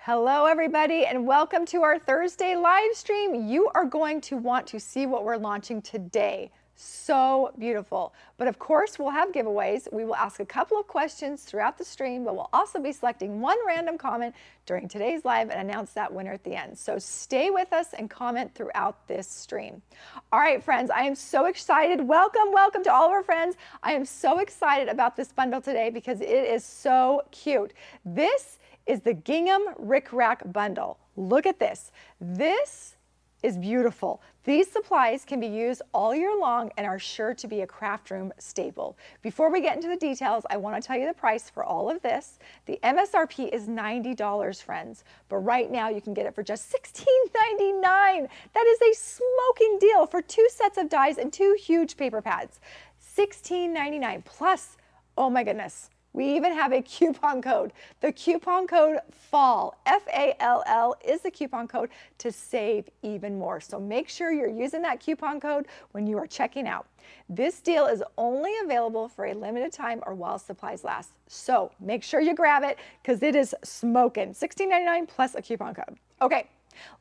Hello everybody and welcome to our Thursday live stream. You are going to want to see what we're launching today. So beautiful. But of course we'll have giveaways. We will ask a couple of questions throughout the stream, but we'll also be selecting one random comment during today's live and announce that winner at the end. So stay with us and comment throughout this stream. All right, friends, I am so excited. Welcome to all of our friends. I am so excited about this bundle today because it is so cute. This is the Gingham Rick Rack Bundle. Look at this. This is beautiful. These supplies can be used all year long and are sure to be a craft room staple. Before we get into the details, I want to tell you the price for all of this. The MSRP is $90, friends, but right now you can get it for just $16.99. That is a smoking deal for 2 sets of dies and 2 huge paper pads. $16.99 plus, oh my goodness, we even have a coupon code. The coupon code FALL, F-A-L-L, is the coupon code to save even more. So make sure you're using that coupon code when you are checking out. This deal is only available for a limited time or while supplies last. So make sure you grab it because it is smoking. $16.99 plus a coupon code. Okay.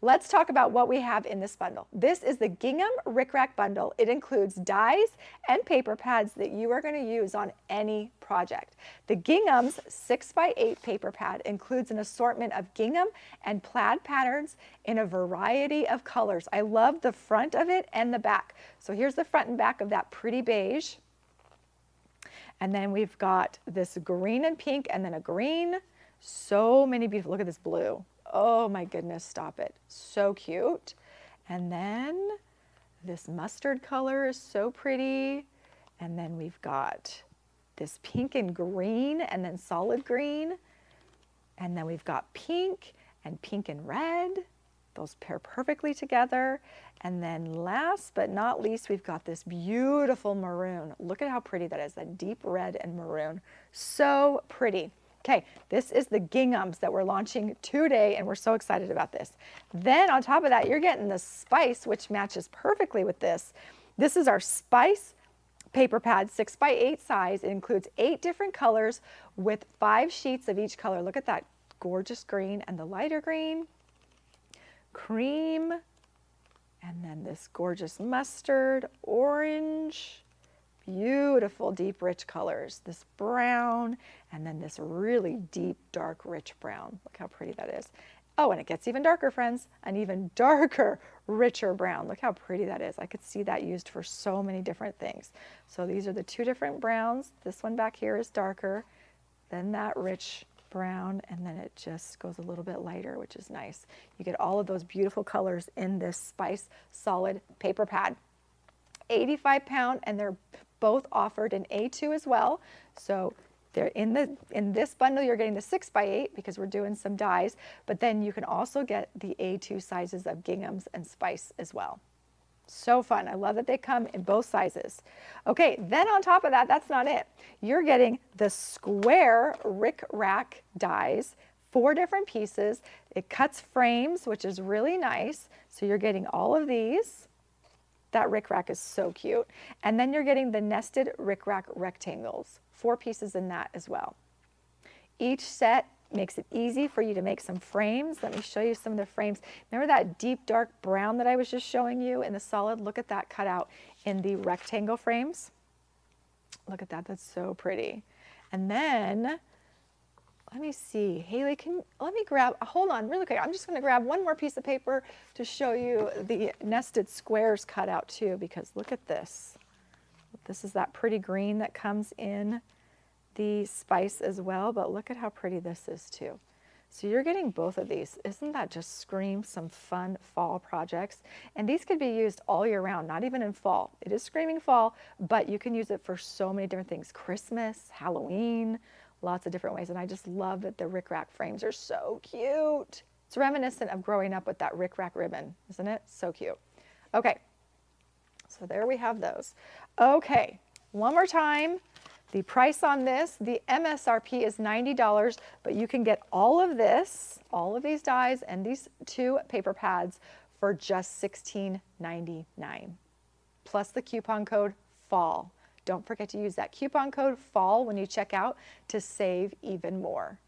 Let's talk about what we have in this bundle. This is the Gingham Rick Rack Bundle. It includes dies and paper pads that you are going to use on any project. The Gingham's 6x8 paper pad includes an assortment of gingham and plaid patterns in a variety of colors. I love the front of it and the back. So here's the front and back of that pretty beige. And then we've got this green and pink and then a green. So many beautiful, look at this blue. Oh my goodness, stop it. So cute. And then this mustard color is so pretty. And then we've got this pink and green and then solid green. And then we've got pink and red. Those pair perfectly together. And then last but not least, we've got this beautiful maroon. Look at how pretty that is, that deep red and maroon. So pretty. Okay, this is the ginghams that we're launching today, and we're so excited about this. Then on top of that, you're getting the spice, which matches perfectly with this. This is our spice paper pad, 6x8 size. It includes 8 different colors with 5 sheets of each color. Look at that gorgeous green and the lighter green, cream, and then this gorgeous mustard, orange, beautiful deep rich colors, this brown and then this really deep dark rich brown. Look how pretty that is. Oh, and it gets even darker, friends, an even darker richer brown. Look how pretty that is. I could see that used for so many different things. So these are the 2 different browns. This one back here is darker than that rich brown, and then it just goes a little bit lighter, which is nice. You get all of those beautiful colors in this spice solid paper pad. 85 pound, and they're both offered in A2 as well. So they're in this bundle, you're getting the 6x8 because we're doing some dies, but then you can also get the A2 sizes of ginghams and spice as well. So fun. I love that they come in both sizes. Okay, then on top of that, that's not it. You're getting the square Rick Rack dies, 4 different pieces. It cuts frames, which is really nice. So you're getting all of these. That Rick Rack is so cute. And then you're getting the nested Rick Rack rectangles, 4 pieces in that as well. Each set makes it easy for you to make some frames. Let me show you some of the frames. Remember that deep dark brown that I was just showing you in the solid? Look at that cut out in the rectangle frames. Look at that, that's so pretty. And then, let me see, Haley, let me grab, hold on really quick. I'm just gonna grab one more piece of paper to show you the nested squares cut out too, because look at this. This is that pretty green that comes in the spice as well, but look at how pretty this is too. So you're getting both of these. Isn't that just scream some fun fall projects? And these could be used all year round, not even in fall. It is screaming fall, but you can use it for so many different things. Christmas, Halloween, lots of different ways. And I just love that the Rick Rack frames are so cute. It's reminiscent of growing up with that Rick Rack ribbon, isn't it? So cute. Okay, so there we have those. Okay, one more time. The price on this, the MSRP is $90, but you can get all of this, all of these dies and these 2 paper pads for just $16.99, plus the coupon code FALL. Don't forget to use that coupon code FALL when you check out to save even more.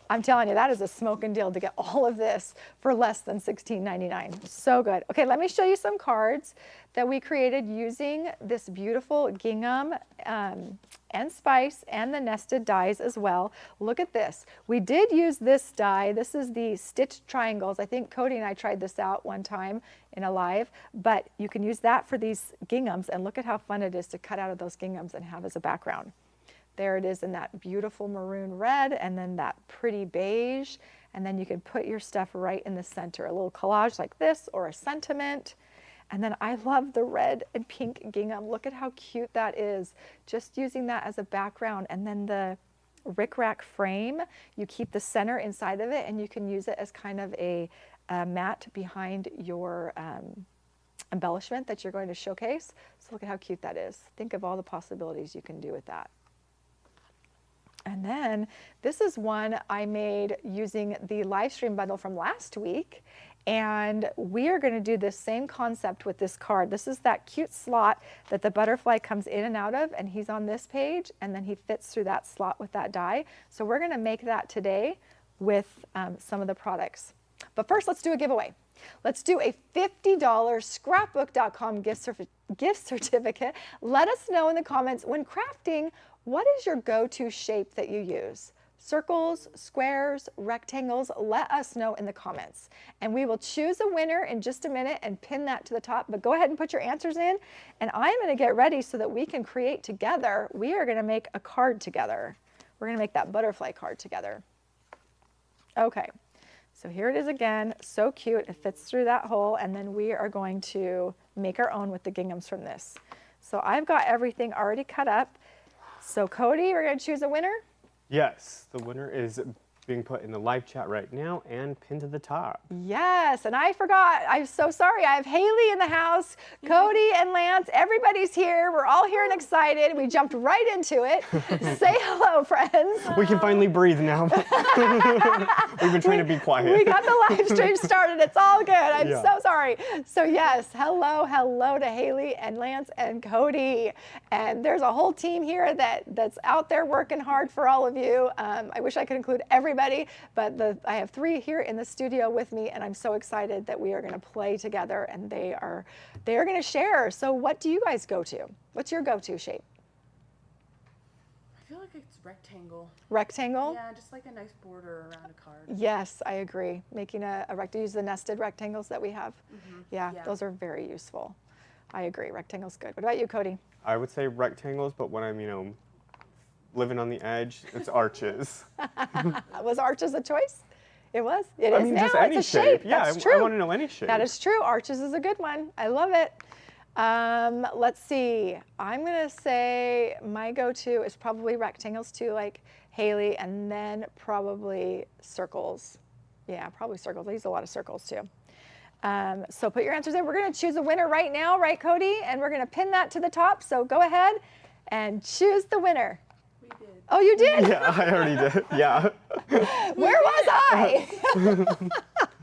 I'm telling you, that is a smoking deal to get all of this for less than $16.99. So good. Okay, let me show you some cards that we created using this beautiful gingham and spice and the nested dies as well. Look at this. We did use this die. This is the stitched triangles. I think Cody and I tried this out one time in a live, but you can use that for these ginghams, and look at how fun it is to cut out of those ginghams and have as a background. There it is in that beautiful maroon red, and then that pretty beige, and then you can put your stuff right in the center, a little collage like this or a sentiment. And then I love the red and pink gingham. Look at how cute that is. Just using that as a background, and then the rickrack frame, you keep the center inside of it, and you can use it as kind of a mat behind your embellishment that you're going to showcase. So look at how cute that is. Think of all the possibilities you can do with that. And then this is one I made using the Livestream bundle from last week. And we are going to do this same concept with this card. This is that cute slot that the butterfly comes in and out of, and he's on this page, and then he fits through that slot with that die. So we're going to make that today with some of the products. But first, let's do a giveaway. Let's do a $50 Scrapbook.com gift certificate. Let us know in the comments, when crafting, what is your go-to shape that you use? Circles, squares, rectangles, let us know in the comments. And we will choose a winner in just a minute and pin that to the top. But go ahead and put your answers in. And I'm going to get ready so that we can create together. We are going to make a card together. We're going to make that butterfly card together. Okay, so here it is again. So cute. It fits through that hole. And then we are going to make our own with the ginghams from this. So I've got everything already cut up. So Cody, we're going to choose a winner? Yes, the winner is being put in the live chat right now and pinned to the top. Yes, and I forgot. I'm so sorry. I have Haley in the house, Cody and Lance. Everybody's here. We're all here and excited. We jumped right into it. Say hello, friends. We can finally breathe now. We've been trying to be quiet. We got the live stream started. It's all good. I'm so sorry. So yes, hello to Haley and Lance and Cody. And there's a whole team here that's out there working hard for all of you. I wish I could include everybody, but I have 3 here in the studio with me, and I'm so excited that we are going to play together, and they are going to share. So what do you guys go to? What's your go-to shape? I feel like it's rectangle. Rectangle? Yeah, just like a nice border around a card. Yes, I agree. Making a rectangle, use the nested rectangles that we have. Yeah, those are very useful. I agree. Rectangle's good. What about you, Cody? I would say rectangles, but when I'm, living on the edge, it's arches. Was arches a choice? It was. It I is mean, now. just any it's a shape. Yeah, That's true. I want to know any shape. That is true. Arches is a good one. I love it. Let's see. I'm going to say my go-to is probably rectangles too, like Haley, and then probably circles. Yeah, probably circles. I use a lot of circles too. So put your answers in. We're going to choose a winner right now, right, Cody? And we're going to pin that to the top. So go ahead and choose the winner. We did. Oh, you did? Yeah, I already did. Yeah. Where was I?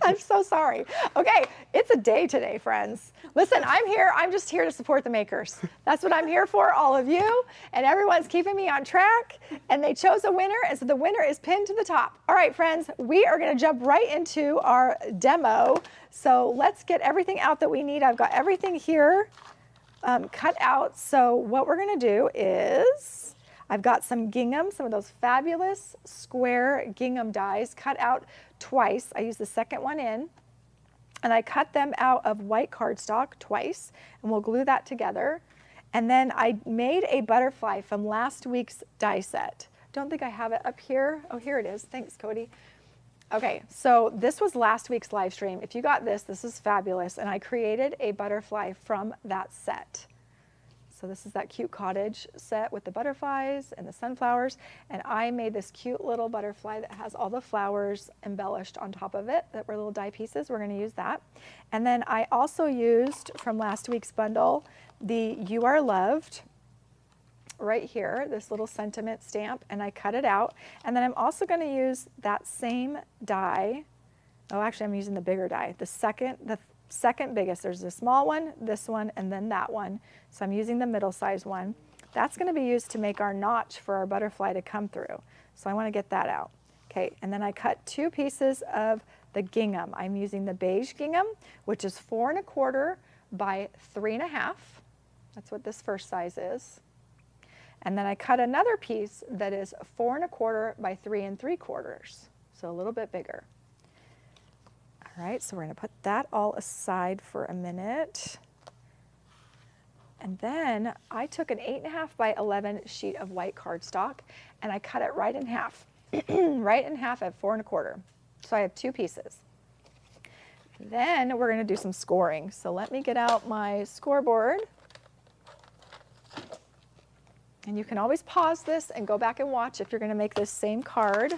I'm so sorry. Okay, it's a day today, friends. Listen, I'm here. I'm just here to support the makers. That's what I'm here for, all of you. And everyone's keeping me on track. And they chose a winner, and so the winner is pinned to the top. All right, friends, we are going to jump right into our demo. So let's get everything out that we need. I've got everything here cut out. So what we're going to do is I've got some gingham, some of those fabulous square gingham dies cut out twice. I used the second one in, and I cut them out of white cardstock twice, and we'll glue that together. And then I made a butterfly from last week's die set. Don't think I have it up here. Oh, here it is. Thanks, Cody. Okay, so this was last week's live stream. If you got this, this is fabulous, and I created a butterfly from that set. So this is that cute cottage set with the butterflies and the sunflowers. And I made this cute little butterfly that has all the flowers embellished on top of it that were little die pieces. We're going to use that. And then I also used from last week's bundle the You Are Loved right here, this little sentiment stamp, and I cut it out. And then I'm also going to use that same die. Oh, actually, I'm using the bigger die. The second biggest. There's the small one, this one, and then that one. So I'm using the middle size one. That's going to be used to make our notch for our butterfly to come through. So I want to get that out. Okay, and then I cut 2 pieces of the gingham. I'm using the beige gingham, which is 4 1/4 by 3 1/2. That's what this first size is. And then I cut another piece that is 4 1/4 by 3 3/4, so a little bit bigger. All right, so we're going to put that all aside for a minute. And then I took an 8 1/2 by 11 sheet of white cardstock and I cut it right in half, right in half at 4 1/4. So I have 2 pieces. Then we're going to do some scoring. So let me get out my scoreboard. And you can always pause this and go back and watch if you're going to make this same card.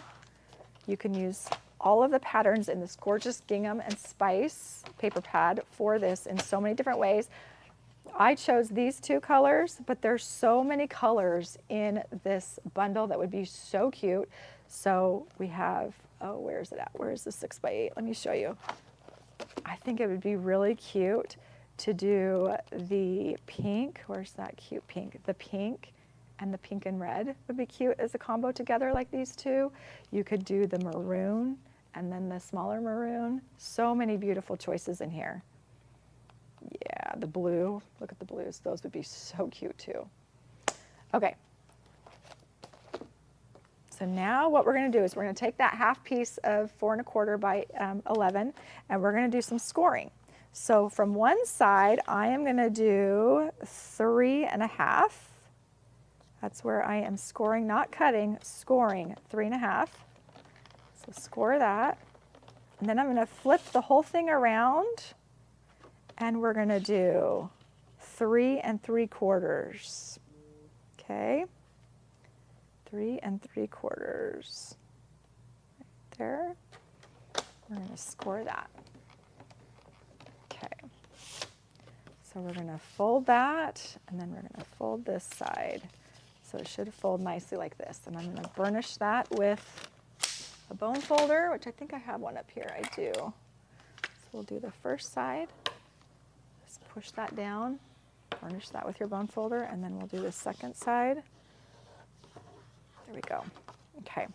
You can use all of the patterns in this gorgeous gingham and spice paper pad for this in so many different ways. I chose these 2 colors, but there's so many colors in this bundle that would be so cute. So we have, oh, where is it at? Where is the 6 by 8? Let me show you. I think it would be really cute to do the pink. Where's that cute pink? The pink and the pink and red would be cute as a combo together like these 2. You could do the maroon and then the smaller maroon. So many beautiful choices in here. Yeah, the blue. Look at the blues. Those would be so cute too. Okay. So now what we're going to do is we're going to take that half piece of 4 1/4 by 11 and we're going to do some scoring. So from one side, I am going to do 3 1/2. That's where I am scoring, not cutting, scoring 3 1/2. So score that. And then I'm going to flip the whole thing around and we're going to do 3 3/4. Okay. 3 3/4. Right there. We're going to score that. Okay. So we're going to fold that and then we're going to fold this side. So it should fold nicely like this. And I'm going to burnish that with a bone folder, which I think I have one up here. I do. So we'll do the first side. Just push that down, burnish that with your bone folder, and then we'll do the second side. There we go. Okay.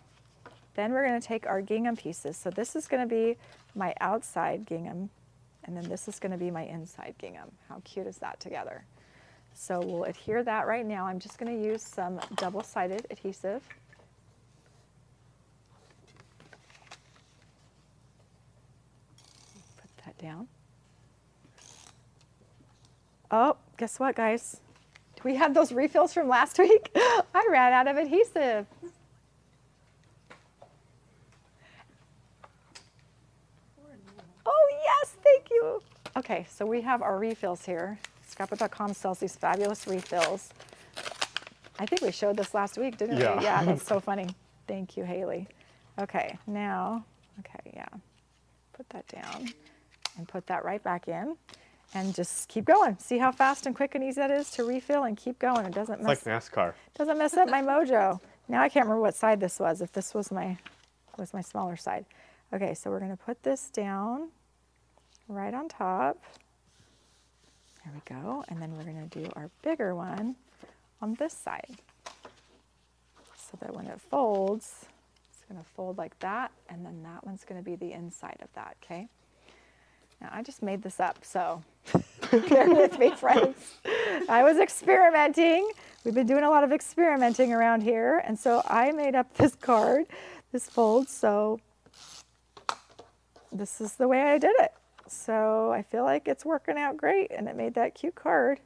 Then we're going to take our gingham pieces. So this is going to be my outside gingham, and then this is going to be my inside gingham. How cute is that together? So we'll adhere that right now. I'm just going to use some double-sided adhesive. Put that down. Oh, guess what, guys? Do we have those refills from last week? I ran out of adhesive. Oh, yes, thank you. Okay, so we have our refills here. Scrapbook.com sells these fabulous refills. I think we showed this last week, didn't we? Yeah, that's so funny. Thank you, Haley. Okay, now, okay, yeah. Put that down and put that right back in. And just keep going. See how fast and quick and easy that is to refill and keep going. It doesn't mess. It's like NASCAR. Doesn't mess up my mojo. Now I can't remember what side this was. If this was my smaller side. Okay, so we're going to put this down right on top. There we go. And then we're going to do our bigger one on this side. So that when it folds, it's going to fold like that, and then that one's going to be the inside of that. Okay. Now, I just made this up, so bear with me, friends. I was experimenting. We've been doing a lot of experimenting around here, and so I made up this card, this fold, so this is the way I did it. So I feel like it's working out great, and it made that cute card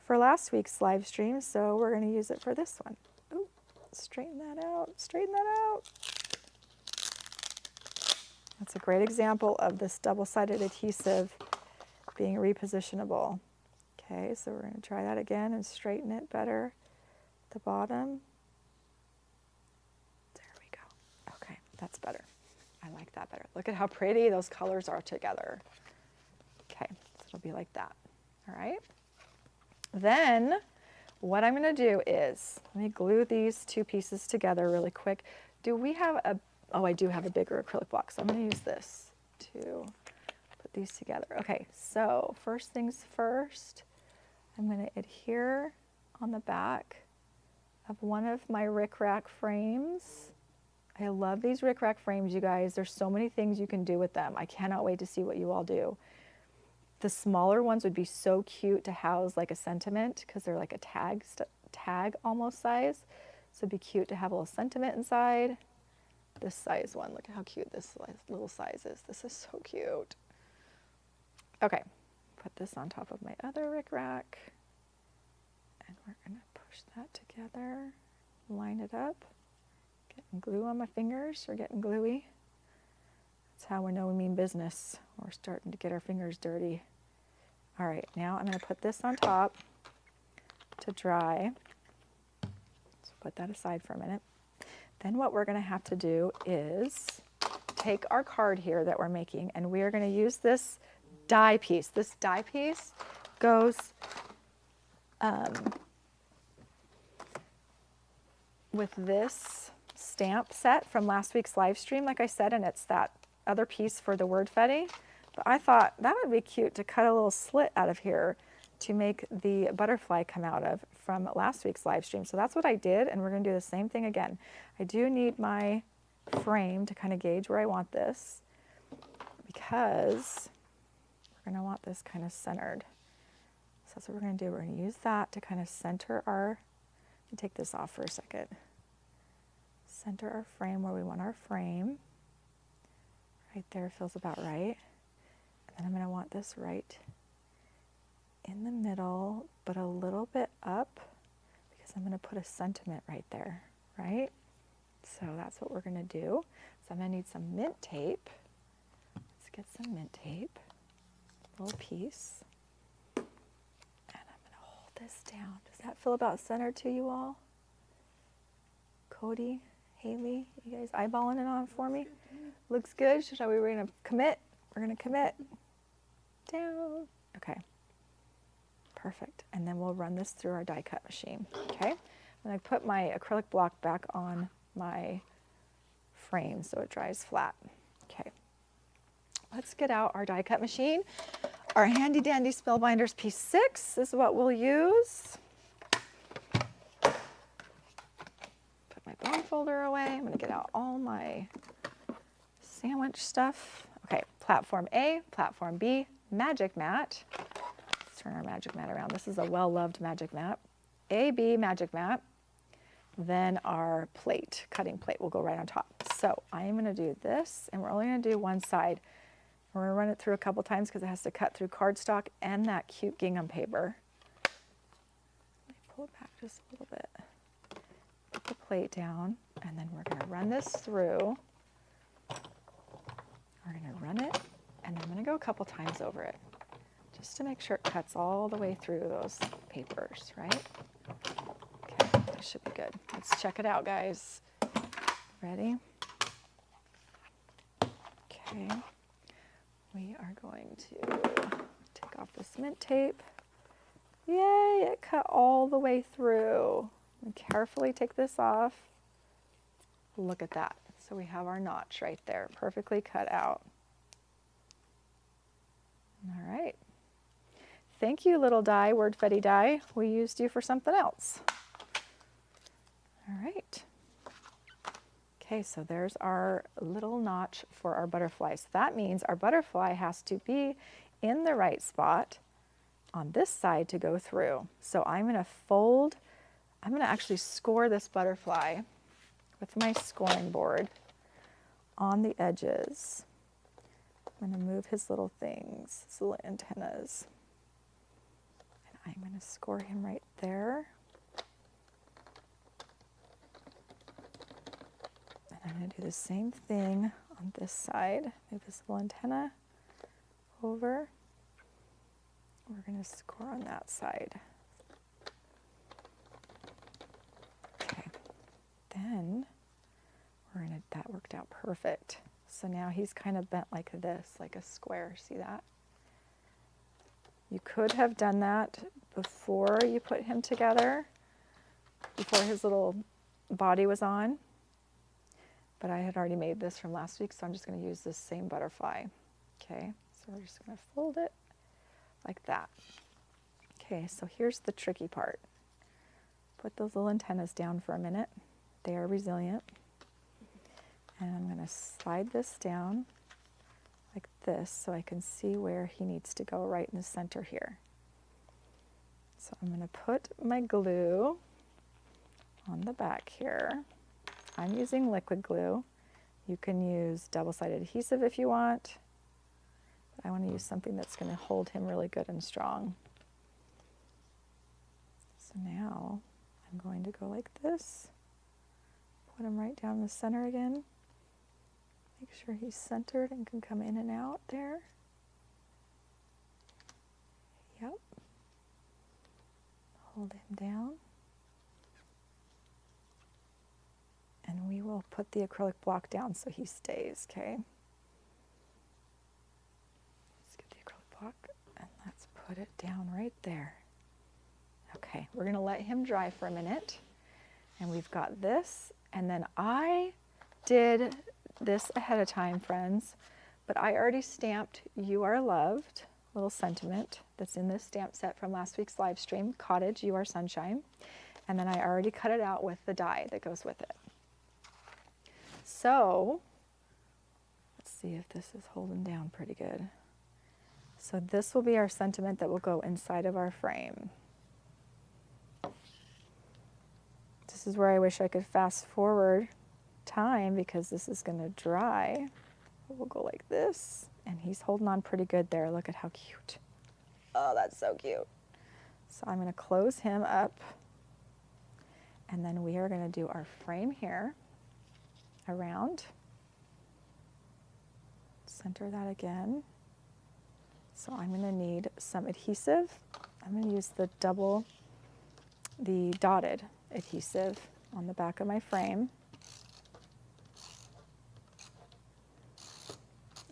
for last week's live stream, so we're going to use it for this one. Ooh, straighten that out, straighten that out. That's a great example of this double-sided adhesive being repositionable. Okay, so we're going to try that again and straighten it better at the bottom. There we go. Okay, that's better. I like that better. Look at how pretty those colors are together. Okay, so it'll be like that. All right. Then what I'm going to do is, let me glue these 2 pieces together really quick. Do we have a Oh, I do have a bigger acrylic block, so I'm going to use this to put these together. Okay, so first things first, I'm going to adhere on the back of one of my rickrack frames I love these rickrack frames, you guys. There's so many things you can do with them. I cannot wait to see what you all do. The smaller ones would be so cute to house like a sentiment because they're like a tag almost size. So it'd be cute to have a little sentiment inside. This size one, look at how cute this little size is. This is so cute. Okay, put this on top of my other rickrack. And we're gonna push that together, line it up. Getting glue on my fingers or getting gluey. That's how we know we mean business. We're starting to get our fingers dirty. All right, now I'm gonna put this on top to dry. So put that aside for a minute. Then what we're gonna have to do is take our card here that we're making, and we are gonna use this die piece. This die piece goes with this stamp set from last week's live stream, like I said, and it's that other piece for the word fetty. But I thought that would be cute to cut a little slit out of here to make the butterfly come out of from last week's live stream. So that's what I did, and we're gonna do the same thing again. I do need my frame to kind of gauge where I want this because we're gonna want this kind of centered. So that's what we're gonna do. We're gonna use that to kind of center our, let me take this off for a second. Center our frame where we want our frame. Right there feels about right. And then I'm gonna want this right in the middle, but a little bit up because I'm gonna put a sentiment right there, right? So that's what we're gonna do. So I'm gonna need some mint tape. Let's get some mint tape, a little piece. And I'm gonna hold this down. Does that feel about centered to you all? Cody, Haley, you guys eyeballing it on for me? Looks good. Shall we, we're gonna commit? We're gonna commit. Down. Okay. Perfect. And then we'll run this through our die cut machine. Okay. I'm gonna put my acrylic block back on my frame so it dries flat. Okay. Let's get out our die cut machine. Our handy dandy Spellbinders P6 is what we'll use. Put my bone folder away. I'm gonna get out all my sandwich stuff. Okay, platform A, platform B, magic mat. Let's turn our magic mat around. This is a well-loved magic mat. A, B, magic mat. Then our plate, cutting plate, will go right on top. So I am gonna do this, and we're only gonna do one side. We're gonna run it through a couple times because it has to cut through cardstock and that cute gingham paper. Let me pull it back just a little bit. Put the plate down, and then we're gonna run this through. We're gonna run it, and I'm gonna go a couple times over it just to make sure it cuts all the way through those papers, right? Okay, that should be good. Let's check it out, guys. Ready? Okay. We are going to take off this mint tape. Yay, it cut all the way through. And carefully take this off. Look at that. So we have our notch right there, perfectly cut out. All right. Thank you, little die, word fetty die. We used you for something else. All right. Okay, so there's our little notch for our butterfly. So that means our butterfly has to be in the right spot on this side to go through. So I'm gonna fold, I'm gonna actually score this butterfly with my scoring board on the edges. I'm gonna move his little things, his little antennas. And I'm gonna score him right there. And I'm gonna do the same thing on this side. Move his little antenna over. We're gonna score on that side. Okay, then that worked out perfect. So now he's kind of bent like this, like a square, see that? You could have done that before you put him together, before his little body was on, but I had already made this from last week, so I'm just gonna use this same butterfly. Okay, so we're just gonna fold it like that. Okay, so here's the tricky part. Put those little antennas down for a minute. They are resilient. And I'm going to slide this down like this so I can see where he needs to go right in the center here. So I'm going to put my glue on the back here. I'm using liquid glue. You can use double-sided adhesive if you want, but I want to use something that's going to hold him really good and strong. So now I'm going to go like this, put him right down the center again. Make sure he's centered and can come in and out there. Yep. Hold him down. And we will put the acrylic block down so he stays, okay? Let's get the acrylic block and let's put it down right there. Okay, we're gonna let him dry for a minute. And we've got this, and then I did this ahead of time, friends, but I already stamped "You Are Loved," little sentiment that's in this stamp set from last week's live stream, Cottage, You Are Sunshine. And then I already cut it out with the die that goes with it. So let's see if this is holding down pretty good. So this will be our sentiment that will go inside of our frame. This is where I wish I could fast forward time because this is going to dry. We'll go like this, and he's holding on pretty good there. Look at how cute. Oh, that's so cute. So I'm going to close him up, and then we are going to do our frame here around. Center that again. So I'm going to need some adhesive. I'm going to use the dotted adhesive on the back of my frame.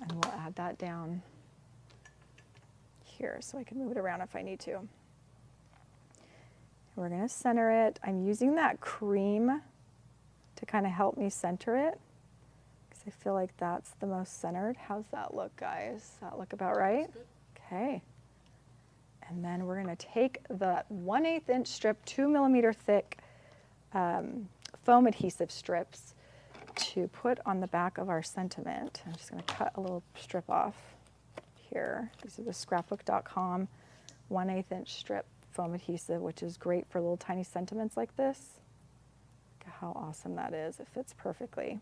And we'll add that down here so I can move it around if I need to. We're going to center it. I'm using that cream to kind of help me center it because I feel like that's the most centered. How's that look, guys? Does that look about right? Okay. And then we're going to take the 1/8 inch strip, 2 millimeter thick foam adhesive strips to put on the back of our sentiment. I'm just going to cut a little strip off here. These are the Scrapbook.com 1/8 inch strip foam adhesive, which is great for little tiny sentiments like this. Look at how awesome that is. It fits perfectly.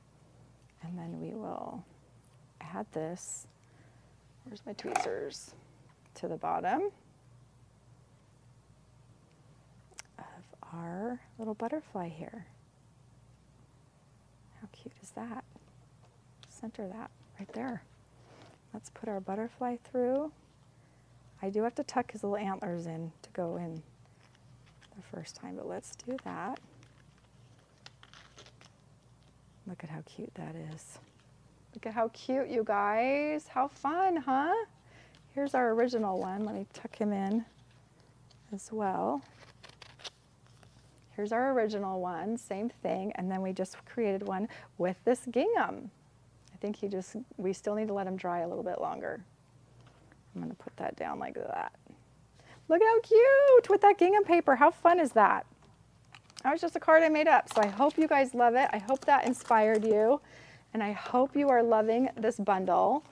And then we will add this, where's my tweezers, to the bottom of our little butterfly here. How cute is that? Center that right there. Let's put our butterfly through. I do have to tuck his little antlers in to go in the first time, but let's do that. Look at how cute that is. Look at how cute, you guys. How fun, huh? Here's our original one. Let me tuck him in as well. Here's our original one, same thing, and then we just created one with this gingham. I think we still need to let him dry a little bit longer. I'm gonna put that down like that. Look how cute with that gingham paper. How fun is that? That was just a card I made up, so I hope you guys love it. I hope that inspired you, and I hope you are loving this bundle.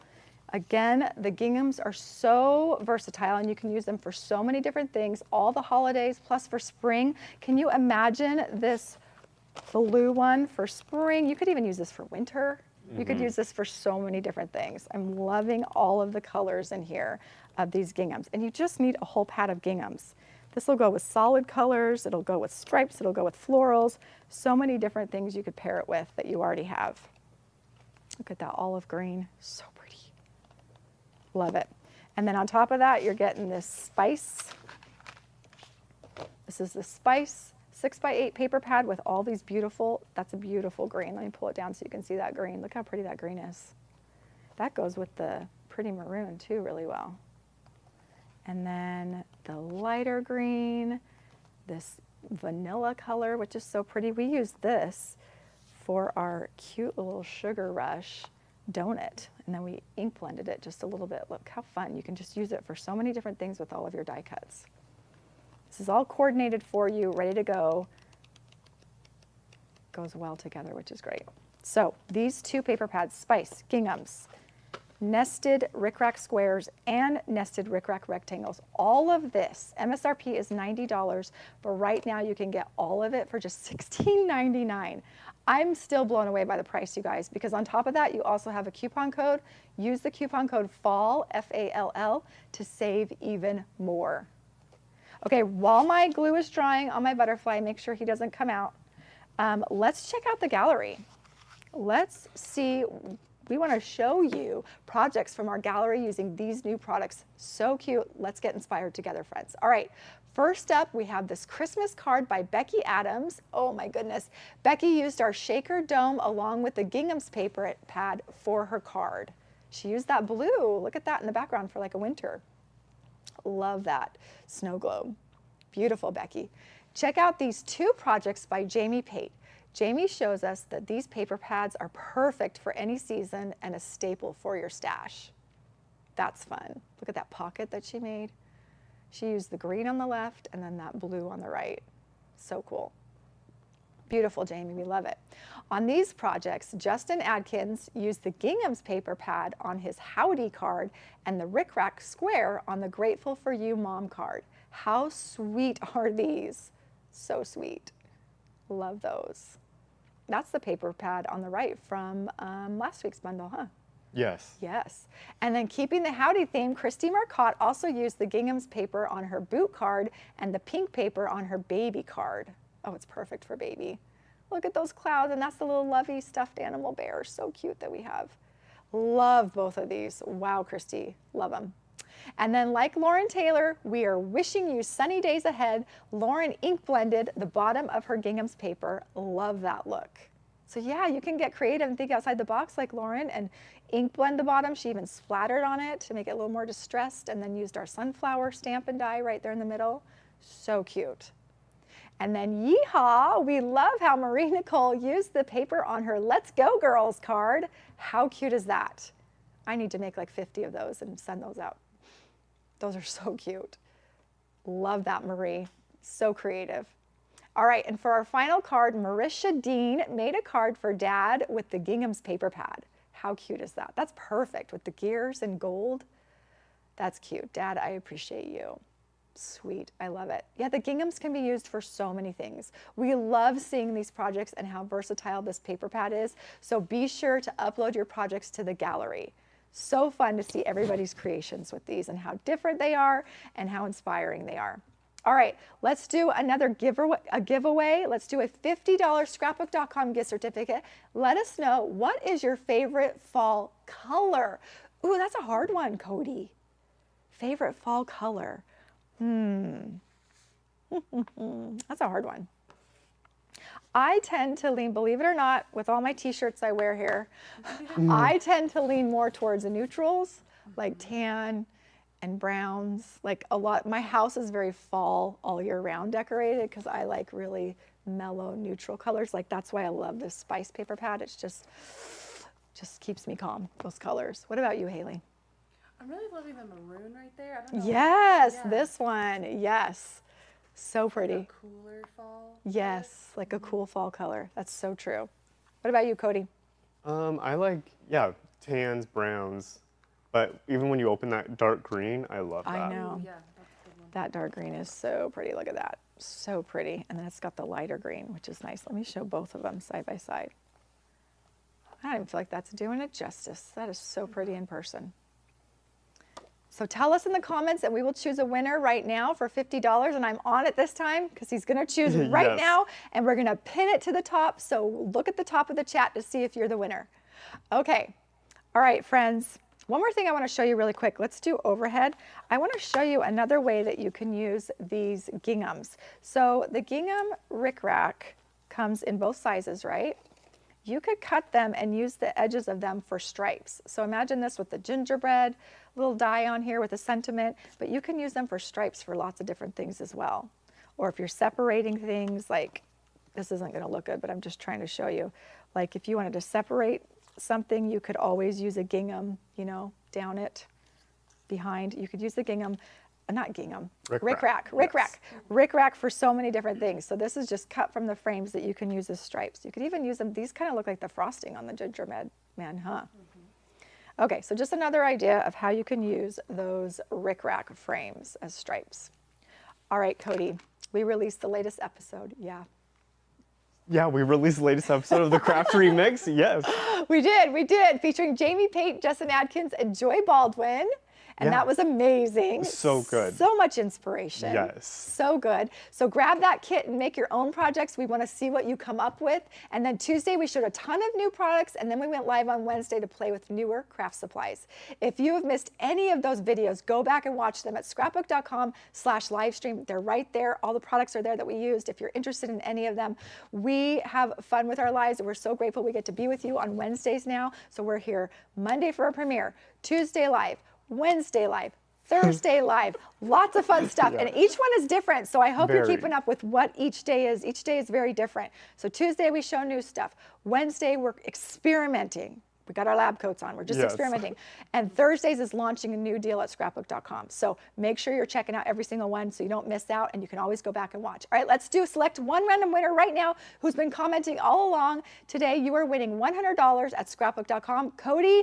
Again, the ginghams are so versatile and you can use them for so many different things, all the holidays, plus for spring. Can you imagine this blue one for spring? You could even use this for winter. You could use this for so many different things. I'm loving all of the colors in here of these ginghams. And you just need a whole pad of ginghams. This will go with solid colors, it'll go with stripes, it'll go with florals. So many different things you could pair it with that you already have. Look at that olive green, so pretty. Love it. And then on top of that, you're getting this spice. This is the spice 6x8 paper pad with all these beautiful, that's a beautiful green. Let me pull it down so you can see that green. Look how pretty that green is. That goes with the pretty maroon too really well. And then the lighter green, this vanilla color, which is so pretty. We use this for our cute little sugar rush donut, and then we ink blended it just a little bit. Look how fun. You can just use it for so many different things with all of your die cuts. This is all coordinated for you, ready to go. Goes well together, which is great. So these two paper pads, Spice, ginghams, nested rickrack squares, and nested rickrack rectangles. All of this, MSRP is $90, but right now you can get all of it for just $16.99. I'm still blown away by the price, you guys, because on top of that, you also have a coupon code. Use the coupon code FALL, F-A-L-L, to save even more. Okay, while my glue is drying on my butterfly, make sure he doesn't come out. Let's check out the gallery. Let's see, we want to show you projects from our gallery using these new products. So cute. Let's get inspired together, friends. All right, first up, we have this Christmas card by Becky Adams. Oh my goodness. Becky used our shaker dome along with the gingham's paper pad for her card. She used that blue. Look at that in the background for like a winter. Love that snow globe. Beautiful, Becky. Check out these two projects by Jamie Pate. Jamie shows us that these paper pads are perfect for any season and a staple for your stash. That's fun. Look at that pocket that she made. She used the green on the left and then that blue on the right. So cool. Beautiful, Jamie, we love it. On these projects, Justin Adkins used the gingham's paper pad on his Howdy card and the rickrack square on the Grateful for You Mom card. How sweet are these? So sweet. Love those. That's the paper pad on the right from last week's bundle, huh? Yes. Yes. And then keeping the Howdy theme, Christy Marcotte also used the gingham's paper on her boot card and the pink paper on her baby card. Oh, it's perfect for baby. Look at those clouds, and that's the little lovey stuffed animal bear. So cute that we have. Love both of these. Wow, Christy, love them. And then like Lauren Taylor, we are wishing you sunny days ahead. Lauren ink blended the bottom of her gingham's paper. Love that look. So yeah, you can get creative and think outside the box like Lauren and ink blend the bottom. She even splattered on it to make it a little more distressed and then used our sunflower stamp and die right there in the middle. So cute. And then yeehaw, we love how Marie Nicole used the paper on her Let's Go Girls card. How cute is that? I need to make like 50 of those and send those out. Those are so cute. Love that, Marie. So creative. All right, and for our final card, Marisha Dean made a card for Dad with the gingham's paper pad. How cute is that? That's perfect with the gears and gold. That's cute. Dad, I appreciate you. Sweet, I love it. Yeah, the ginghams can be used for so many things. We love seeing these projects and how versatile this paper pad is. So be sure to upload your projects to the gallery. So fun to see everybody's creations with these and how different they are and how inspiring they are. All right, let's do another giveaway. Let's do a $50 Scrapbook.com gift certificate. Let us know, what is your favorite fall color? Ooh, that's a hard one, Cody. Favorite fall color. That's a hard one. I tend to lean, believe it or not, with all my t-shirts I wear here, I tend to lean more towards the neutrals, like tan and browns. Like a lot, my house is very fall all year round decorated because I like really mellow neutral colors. Like that's why I love this Spice paper pad. It's just keeps me calm, those colors. What about you, Haley? I'm really loving the maroon right there. I don't know. Yes, Yeah. this one, yes. So pretty. Like a cooler fall. Yes, like a cool fall color. That's so true. What about you, Cody? I like, yeah, tans, browns, but even when you open that dark green, I love that. I know. Ooh, yeah, that's a good one. That dark green is so pretty. Look at that. So pretty. And then it's got the lighter green, which is nice. Let me show both of them side by side. I don't even feel like that's doing it justice. That is so pretty in person. So tell us in the comments and we will choose a winner right now for $50. And I'm on it this time because he's going to choose right Yes. now. And we're going to pin it to the top. So look at the top of the chat to see if you're the winner. Okay. All right, friends. One more thing I want to show you really quick. Let's do overhead. I want to show you another way that you can use these ginghams. So the gingham rickrack comes in both sizes, right? You could cut them and use the edges of them for stripes. So imagine this with the gingerbread, little die on here with a sentiment, but you can use them for stripes for lots of different things as well. Or if you're separating things, like, this isn't gonna look good, but I'm just trying to show you. Like if you wanted to separate something, you could always use a gingham, you know, down it, behind. You could use the gingham. not gingham, Rickrack, rickrack for so many different things. So this is just cut from the frames that you can use as stripes. You could even use them. These kind of look like the frosting on the gingerbread man, huh? Okay, so just another idea of how you can use those rickrack frames as stripes. All right, Cody, we released the latest episode. Yeah. Yeah, we released the latest episode of the Craft Remix. Yes. We did, featuring Jamie Pate, Justin Adkins, and Joy Baldwin. And that was amazing. So good. So much inspiration. Yes. So good. So grab that kit and make your own projects. We want to see what you come up with. And then Tuesday, we showed a ton of new products. And then we went live on Wednesday to play with newer craft supplies. If you have missed any of those videos, go back and watch them at scrapbook.com/livestream. They're right there. All the products are there that we used. If you're interested in any of them, we have fun with our lives. And we're so grateful we get to be with you on Wednesdays now. So we're here Monday for a premiere, Tuesday live, Wednesday live, Thursday live, lots of fun stuff. And each one is different. So I hope you're keeping up with what each day is. Each day is very different. So Tuesday we show new stuff. Wednesday we're experimenting. We got our lab coats on. We're just experimenting. And Thursdays is launching a new deal at scrapbook.com. So make sure you're checking out every single one so you don't miss out, and you can always go back and watch. All right, let's select one random winner right now who's been commenting all along. Today you are winning $100 at scrapbook.com. Cody,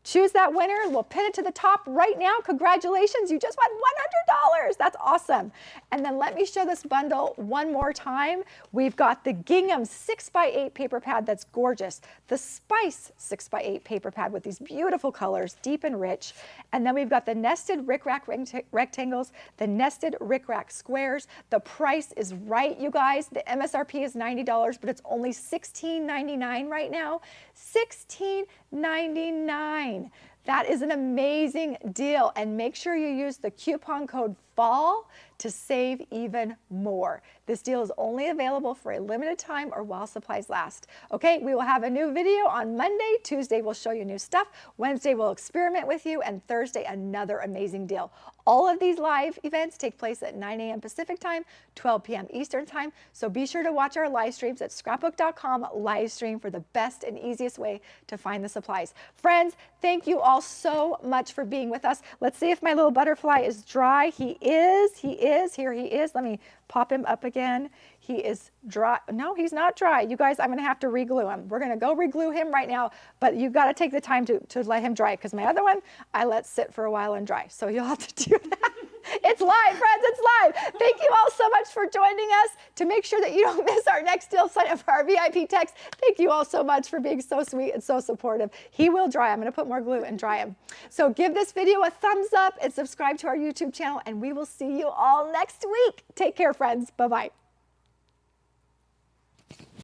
choose that winner. We'll pin it to the top right now. Congratulations, you just won $100. That's awesome. And then let me show this bundle one more time. We've got the gingham 6x8 paper pad that's gorgeous. The spice 6x8 paper pad with these beautiful colors, deep and rich. And then we've got the nested rickrack rectangles, the nested rickrack squares. The price is right, you guys. The MSRP is $90, but it's only $16.99 right now. $16.99. That is an amazing deal, and make sure you use the coupon code FALL to save even more. This deal is only available for a limited time or while supplies last. Okay, we will have a new video on Monday. Tuesday we'll show you new stuff. Wednesday we'll experiment with you, and Thursday another amazing deal. All of these live events take place at 9 a.m. Pacific time, 12 p.m. Eastern time. So be sure to watch our live streams at scrapbook.com livestream for the best and easiest way to find the supplies. Friends, thank you all so much for being with us. Let's see if my little butterfly is dry. He is, here he is. Let me pop him up again. He is dry. No, he's not dry. You guys, I'm gonna have to re-glue him. We're gonna go re-glue him right now, but you gotta take the time to let him dry, because my other one, I let sit for a while and dry. So you'll have to do that. It's live, friends, it's live. Thank you all so much for joining us. To make sure that you don't miss our next deal, sign up for our VIP text. Thank you all so much for being so sweet and so supportive. He will dry. I'm gonna put more glue and dry him. So give this video a thumbs up and subscribe to our YouTube channel, and we will see you all next week. Take care, friends. Bye-bye.